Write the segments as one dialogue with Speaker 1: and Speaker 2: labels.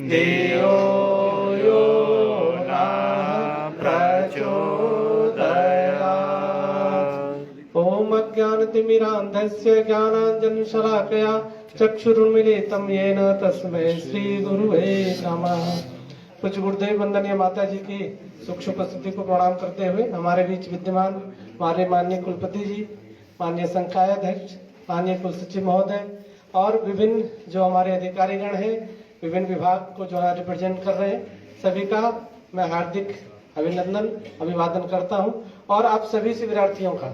Speaker 1: धियो यो न प्रचोदयात्। ओम अज्ञानतिमिरान्धस्य ज्ञानाञ्जनशलाकया चक्षुरुन्मीलितं येन तस्मै श्री गुरुवे नमः। कुछ गुरुदेव वंदनीय माता जी की सूक्ष्म उपस्थिति को प्रणाम करते हुए हमारे बीच विद्यमान हमारे माननीय कुलपति जी, माननीय संकाय अध्यक्ष, माननीय कुल सचिव महोदय और विभिन्न जो हमारे अधिकारीगण हैं, विभिन्न विभाग को जो है रिप्रेजेंट कर रहे हैं, सभी का मैं हार्दिक अभिनंदन अभिवादन करता हूं। और आप सभी शिविरार्थियों का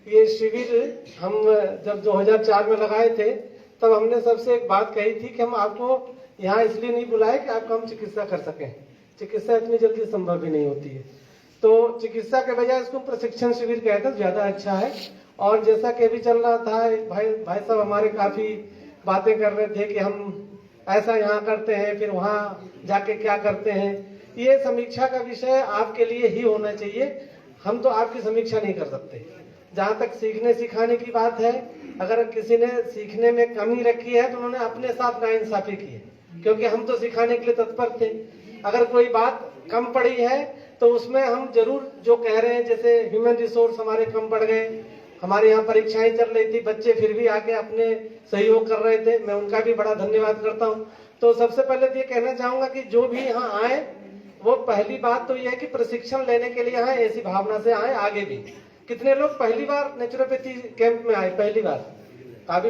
Speaker 1: ये शिविर हम जब 2004 में लगाए थे तब हमने सबसे एक बात कही थी कि हम आपको यहाँ इसलिए नहीं बुलाए कि आपको हम चिकित्सा कर सकें। चिकित्सा इतनी जल्दी संभव भी नहीं होती है, तो चिकित्सा के बजाय इसको प्रशिक्षण शिविर कहते हैं, ज्यादा अच्छा है। और जैसा कि अभी चल रहा था, भाई साहब हमारे काफी बातें कर रहे थे कि हम ऐसा यहाँ करते हैं फिर वहाँ जाके क्या करते हैं। ये समीक्षा का विषय आपके लिए ही होना चाहिए, हम तो आपकी समीक्षा नहीं कर सकते। जहाँ तक सीखने सिखाने की बात है, अगर किसी ने सीखने में कमी रखी है तो उन्होंने अपने साथ नाइंसाफी की है, क्योंकि हम तो सिखाने के लिए तत्पर थे। अगर कोई बात कम पड़ी है तो उसमें हम जरूर जो कह रहे हैं, जैसे ह्यूमन रिसोर्स हमारे कम पड़ गए, हमारे यहाँ परीक्षाएं चल रही थी, बच्चे फिर भी आके अपने सहयोग कर रहे थे, मैं उनका भी बड़ा धन्यवाद करता हूँ। तो सबसे पहले तो ये कहना चाहूंगा कि जो भी यहाँ आए, वो पहली बात तो ये है कि प्रशिक्षण लेने के लिए यहाँ ऐसी भावना से आए। आगे भी कितने लोग पहली बार नेचुरोपैथी कैंप में आए, पहली बार काफी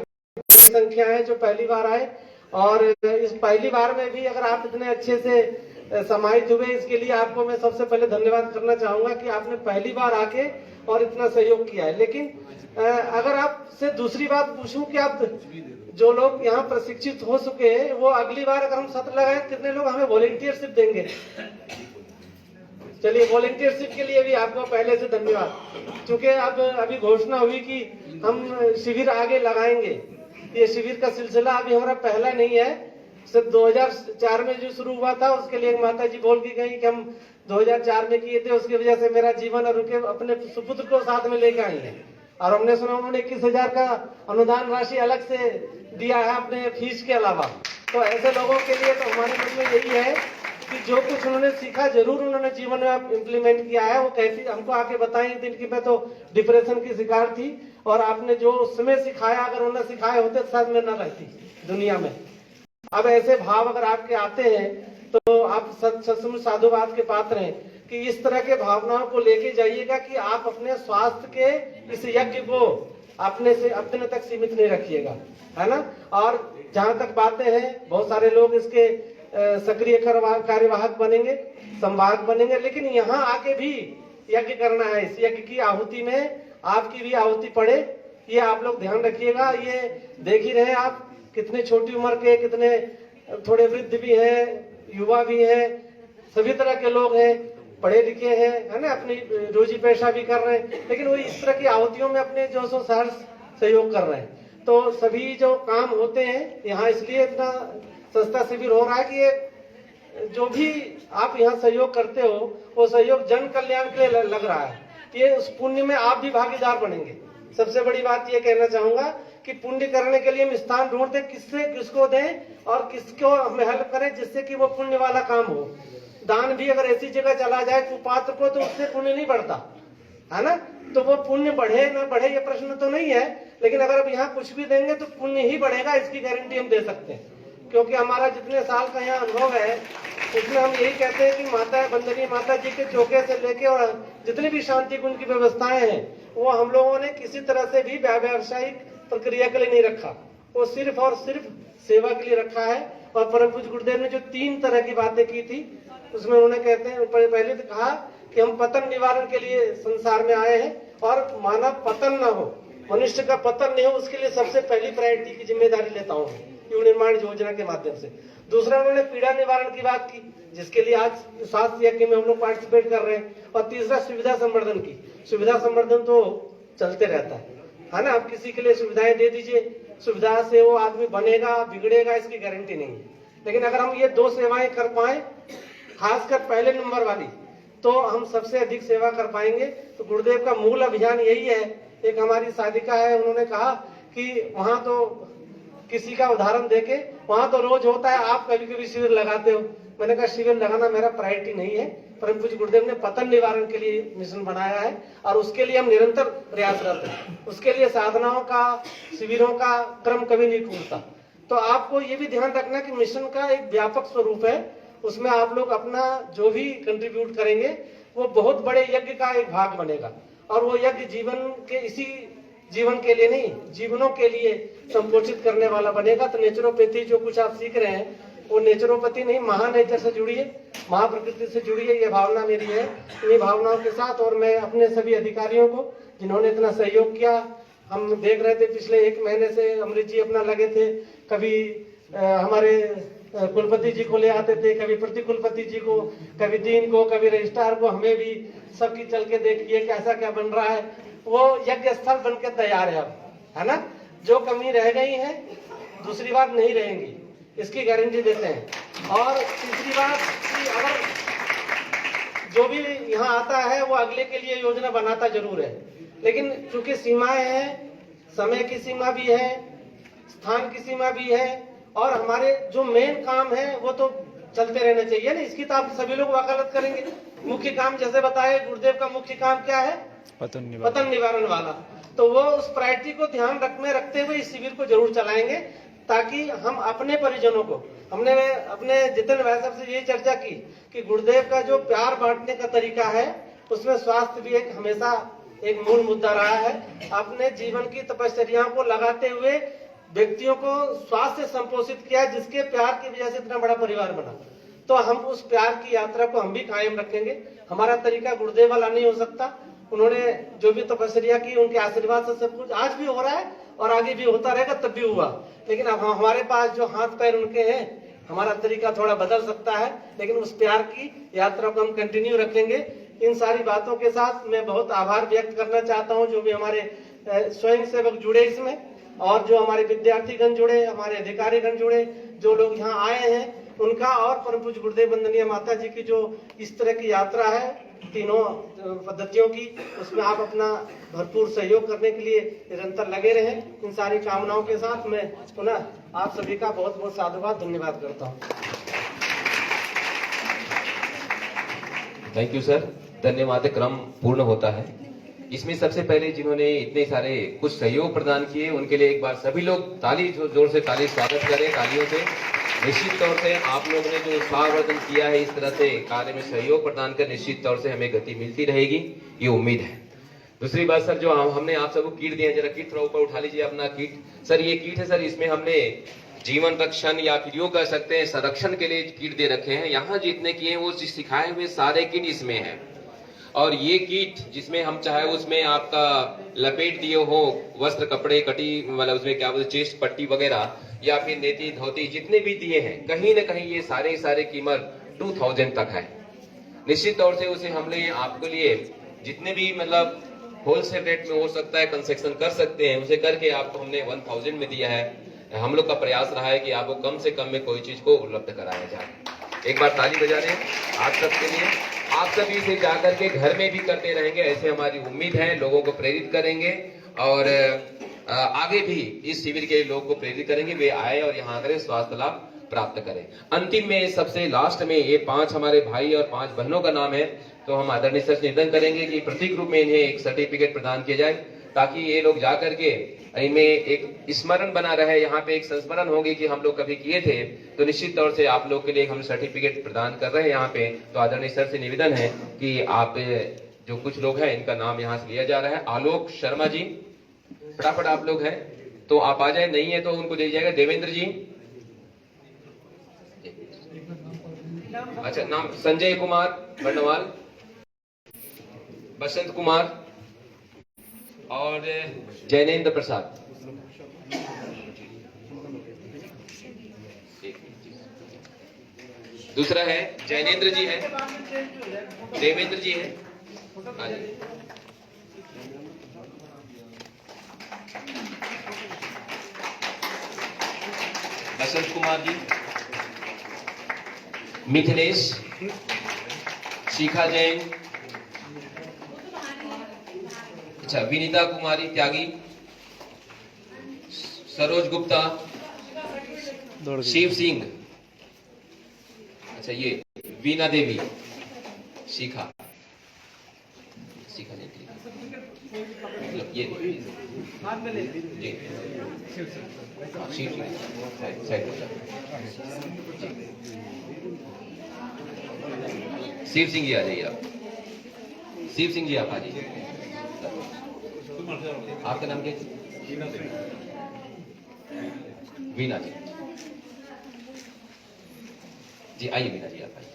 Speaker 1: संख्या है जो पहली बार आए। और इस पहली बार में भी अगर आप इतने अच्छे से समाहित हुए, इसके लिए आपको मैं सबसे पहले धन्यवाद करना चाहूंगा कि आपने पहली बार आके और इतना सहयोग किया है। लेकिन अगर आपसे दूसरी बात पूछूं कि आप जो लोग यहाँ प्रशिक्षित हो चुके हैं, वो अगली बार अगर हम सत्र लगाए, कितने लोग हमें वॉलेंटियरशिप देंगे? चलिए, वॉलेंटियरशिप के लिए भी आपको पहले से धन्यवाद, क्योंकि अब अभी घोषणा हुई कि हम शिविर आगे लगाएंगे। ये शिविर का सिलसिला अभी हमारा पहला नहीं है, सिर्फ 2004 में जो शुरू हुआ था उसके लिए माता जी बोल की गई कि हम 2004 में किए थे, उसकी वजह से मेरा जीवन और उनके अपने सुपुत्र को साथ में लेकर आई है। और हमने सुना उन्होंने 21,000 का अनुदान राशि अलग से दिया है अपने फीस के अलावा। तो ऐसे लोगों के लिए तो हमारे मन में यही है कि जो कुछ उन्होंने सीखा जरूर उन्होंने जीवन में इम्प्लीमेंट किया है। वो कैसी हमको आके बताएं दिन की, मैं तो डिप्रेशन की शिकार थी और आपने जो उस समय सिखाया, अगर उन्होंने सिखाए होते तो शायद मैं न रहती दुनिया में। अब ऐसे भाव अगर आपके आते हैं तो आप सचमुच साधुवाद के पात्र हैं कि इस तरह के भावनाओं को लेके जाइएगा कि आप अपने स्वास्थ्य के इस यज्ञ को अपने से अपने तक सीमित नहीं रखिएगा, है ना। और जहां तक बातें हैं, बहुत सारे लोग इसके सक्रिय कार्यवाहक बनेंगे, संवाहक बनेंगे, लेकिन यहाँ आके भी यज्ञ करना है। इस यज्ञ की आहुति में आपकी भी आहुति पड़े, ये आप लोग ध्यान रखिएगा। ये देख ही रहे आप, कितने छोटी उम्र के, कितने थोड़े वृद्ध भी हैं, युवा भी हैं, सभी तरह के लोग हैं, पढ़े लिखे हैं, है ना, अपनी रोजी पेशा भी कर रहे हैं, लेकिन वो इस तरह की आहुतियों में अपने जो सो सहयोग कर रहे हैं। तो सभी जो काम होते हैं यहाँ, इसलिए इतना सस्ता शिविर हो रहा है कि ये जो भी आप यहाँ सहयोग करते हो वो सहयोग जन कल्याण के लिए लग रहा है। ये उस पुण्य में आप भी भागीदार बनेंगे। सबसे बड़ी बात ये कहना चाहूंगा कि पुण्य करने के लिए हम स्थान ढूंढते, किसको दें और किसको हम हेल्प करें जिससे कि वो पुण्य वाला काम हो। दान भी अगर ऐसी जगह चला जाए कुपात्र को, तो उससे पुण्य नहीं बढ़ता, है ना। तो वो पुण्य बढ़े ना बढ़े ये प्रश्न तो नहीं है, लेकिन अगर अब यहाँ कुछ भी देंगे तो पुण्य ही बढ़ेगा, इसकी गारंटी हम दे सकते हैं। क्योंकि हमारा जितने साल का यहाँ अनुभव है उसमें हम यही कहते हैं कि माता वंदनीय माता जी के चौके से लेके और जितनी भी शांति कुंज की व्यवस्थाएं हैं, वो हम लोगों ने किसी तरह से भी व्यावसायिक प्रक्रिया के लिए नहीं रखा, वो सिर्फ और सिर्फ सेवा के लिए रखा है। और परम पूज्य गुरुदेव ने जो 3 तरह की बातें की थी, उसमें उन्होंने कहते हैं, पहले तो कहा कि हम पतन निवारण के लिए संसार में आए हैं और मानव पतन न हो, मनुष्य का पतन नहीं हो, उसके लिए सबसे पहली प्रायोरिटी की जिम्मेदारी लेता हूँ युवा निर्माण योजना के माध्यम से। दूसरा उन्होंने पीड़ा निवारण की बात की, जिसके लिए आज स्वास्थ्य यज्ञ में हम लोग पार्टिसिपेट कर रहे हैं। और तीसरा सुविधा संवर्धन की। सुविधा संवर्धन तो चलते रहता है ना। आप किसी के लिए सुविधाएं दे दीजिए, सुविधा से वो आदमी बनेगा बिगड़ेगा इसकी गारंटी नहीं है। लेकिन अगर हम ये 2 सेवाएं कर पाए, खासकर पहले नंबर वाली, तो हम सबसे अधिक सेवा कर पाएंगे। तो गुरुदेव का मूल अभियान यही है। एक हमारी साधिका है, उन्होंने कहा कि वहां तो किसी का उदाहरण देके, वहां तो रोज होता है, आप कभी कभी शिविर लगाते हो। मैंने कहा शिविर लगाना मेरा प्रायोरिटी नहीं है, परम पूज्य गुरुदेव ने पतन निवारण के लिए मिशन बनाया है और उसके लिए हम निरंतर प्रयासरत हैं। उसके लिए साधनाओं का, शिविरों का क्रम कभी नहीं टूटता। तो आपको ये भी ध्यान रखना कि मिशन का एक व्यापक स्वरूप है, उसमें आप लोग अपना जो भी कंट्रीब्यूट करेंगे वो बहुत बड़े यज्ञ का एक भाग बनेगा। और वो यज्ञ जीवन के, इसी जीवन के लिए नहीं, जीवनों के लिए संपोषित करने वाला बनेगा। तो नेचुरोपैथी जो कुछ आप सीख रहे हैं वो नेचुरोपैथी नहीं, महानेचर से जुड़िए, महाप्रकृति से जुड़िए, ये भावना मेरी है। इन्हीं भावनाओं के साथ, और मैं अपने सभी अधिकारियों को जिन्होंने इतना सहयोग किया, हम देख रहे थे पिछले 1 महीने से अमृत जी अपना लगे थे, कभी हमारे कुलपति जी को ले आते थे, कभी प्रति कुलपति जी को, कभी डीन को, कभी रजिस्ट्रार को, हमें भी सबकी चल के देखिए कैसा क्या बन रहा है। वो यज्ञ स्थल बन के तैयार है अब, है ना। जो कमी रह गई है दूसरी बार नहीं रहेंगी, इसकी गारंटी देते हैं। और तीसरी बात कि अगर जो भी यहाँ आता है वो अगले के लिए योजना बनाता जरूर है, लेकिन चूंकि सीमाएं हैं, समय की सीमा भी है, स्थान की सीमा भी है, और हमारे जो मेन काम है वो तो चलते रहने चाहिए ना। इसकी तो आप सभी लोग वकालत करेंगे। मुख्य काम जैसे बताए गुरुदेव का मुख्य काम क्या है, पतन निवारण वाला। तो वो उस प्रायोरिटी को ध्यान में रखते हुए इस शिविर को जरूर चलाएंगे, ताकि हम अपने परिजनों को, हमने अपने जितेंद्र भाई साहब से यही चर्चा की कि गुरुदेव का जो प्यार बांटने का तरीका है उसमें स्वास्थ्य भी एक हमेशा एक मूल मुद्दा रहा है। अपने जीवन की तपश्चर्याओं को लगाते हुए व्यक्तियों को स्वास्थ्य से संपोषित किया, जिसके प्यार की वजह से इतना बड़ा परिवार बना। तो हम उस प्यार की यात्रा को हम भी कायम रखेंगे। हमारा तरीका गुरुदेव वाला नहीं हो सकता। उन्होंने जो भी तपस्या की, उनके आशीर्वाद से सब कुछ आज भी हो रहा है और आगे भी होता रहेगा, तब भी हुआ। लेकिन अब हमारे पास जो हाथ पैर उनके हैं, हमारा तरीका थोड़ा बदल सकता है, लेकिन उस प्यार की यात्रा को हम कंटिन्यू रखेंगे। इन सारी बातों के साथ मैं बहुत आभार व्यक्त करना चाहता हूँ जो भी हमारे स्वयं सेवक जुड़े इसमें, और जो हमारे विद्यार्थीगण जुड़े, हमारे अधिकारीगण जुड़े, जो लोग यहाँ आए हैं उनका, और परम पूज्य गुरुदेव वंदनीय माता जी की जो इस तरह की यात्रा है तीनों पद्धतियों की, उसमें आप अपना भरपूर सहयोग करने के लिए निरंतर लगे रहें। इन सारी कामनाओं के साथ मैं पुनः आप सभी का बहुत बहुत साधुवाद धन्यवाद करता हूँ।
Speaker 2: Thank you sir. धन्यवाद क्रम पूर्ण होता है। इसमें सबसे पहले जिन्होंने इतने सारे कुछ सहयोग प्रदान किए उनके लिए एक बार सभी लोग ताली, जोर से ताली स्वागत करें तालियों से। निश्चित तौर से आप लोगों ने जो उत्साहवर्धन किया है, इस तरह से कार्य में सहयोग प्रदान कर निश्चित तौर से हमें गति मिलती रहेगी, ये उम्मीद है। दूसरी बात सर, जो हमने आप सबको किट दिया, जरा किट थोड़ा ऊपर उठा लीजिए अपना किट। सर ये किट है सर, इसमें हमने जीवन रक्षण या फिर यूं कह सकते हैं संरक्षण के लिए किट दे रखे हैं। यहाँ जितने किए वो सिखाए हुए सारे किट इसमें है। और ये किट जिसमें हम चाहे उसमें आपका लपेट दिए हो वस्त्र, कपड़े, कटी, मतलब उसमें क्या बोलते चेस्ट पट्टी वगैरह, या फिर नेती धोती जितने भी दिए हैं, कहीं ना कहीं ये सारे कीमत 2000 तक है। निश्चित तौर से उसे हमने आपके लिए जितने भी मतलब होलसेल रेट में हो सकता है कंसेक्शन कर सकते हैं, उसे करके आपको हमने 1000 में दिया है। हम लोग का प्रयास रहा है कि आपको कम से कम में कोई चीज को उपलब्ध कराया जाए। एक बार ताली बजा दें आप सबके लिए। आप सभी इसे जाकर के घर में भी करते रहेंगे, ऐसे हमारी उम्मीद है। लोगों को प्रेरित करेंगे और आगे भी इस शिविर के लोगों को प्रेरित करेंगे, वे आए और यहाँ आकर स्वास्थ्य लाभ प्राप्त करें। अंतिम में सबसे लास्ट में ये 5 हमारे भाई और 5 बहनों का नाम है, तो हम आदरणीय सर से निवेदन करेंगे कि प्रतीक रूप में इन्हें एक सर्टिफिकेट प्रदान किया जाए, ताकि ये लोग जाकर के इनमें एक स्मरण बना रहे। यहाँ पे एक संस्मरण होगी कि हम लोग कभी किए थे, तो निश्चित तौर से आप लोग के लिए हम सर्टिफिकेट प्रदान कर रहे हैं यहाँ पे। तो आदरणीय सर से निवेदन है कि आप जो कुछ लोग हैं इनका नाम यहाँ से लिया जा रहा है। आलोक शर्मा जी, फटाफट आप लोग हैं तो आप आ जाए, नहीं है तो उनको दे जाएगा। देवेंद्र जी, अच्छा नाम संजय कुमार बर्नवाल, बसंत कुमार और जैनेन्द्र प्रसाद। दूसरा है जैनेन्द्र जी है, देवेंद्र जी है, बसंत कुमार जी, मिथिलेश, शिखा जैन, अच्छा विनीता कुमारी त्यागी, सरोज गुप्ता, शिव सिंह, अच्छा ये वीना देवी, शिखा शिखा नहीं थी, मतलब ये जी शिव सिंह साइड शिव सिंह जी आ जाइए आप, शिव सिंह जी आप आ जाइए। आपका नाम क्या है? वीना जी, जी आइए वीना जी आप आइए।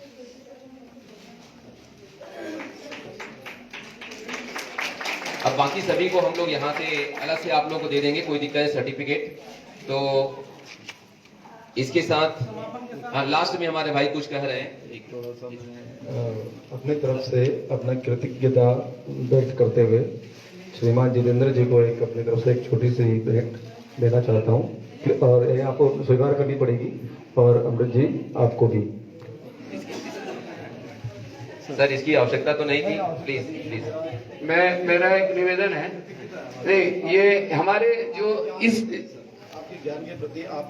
Speaker 2: अब बाकी सभी को हम लोग यहाँ से अलग से आप लोगों को दे देंगे, कोई दिक्कत है सर्टिफिकेट। तो इसके साथ हाँ लास्ट में हमारे भाई कुछ कह रहे हैं।
Speaker 3: अपनी तरफ से अपना कृतज्ञता व्यक्त करते हुए श्रीमान जितेंद्र जी को एक अपनी तरफ से एक छोटी सी भेंट देना चाहता हूँ, और ये आपको स्वीकार करनी पड़ेगी, और अमृत जी आपको भी।
Speaker 2: सर इसकी आवश्यकता तो नहीं थी, प्लीज प्लीज।
Speaker 4: मेरा एक निवेदन है, नहीं ये हमारे जो इस
Speaker 3: आपके ज्ञान के प्रति आप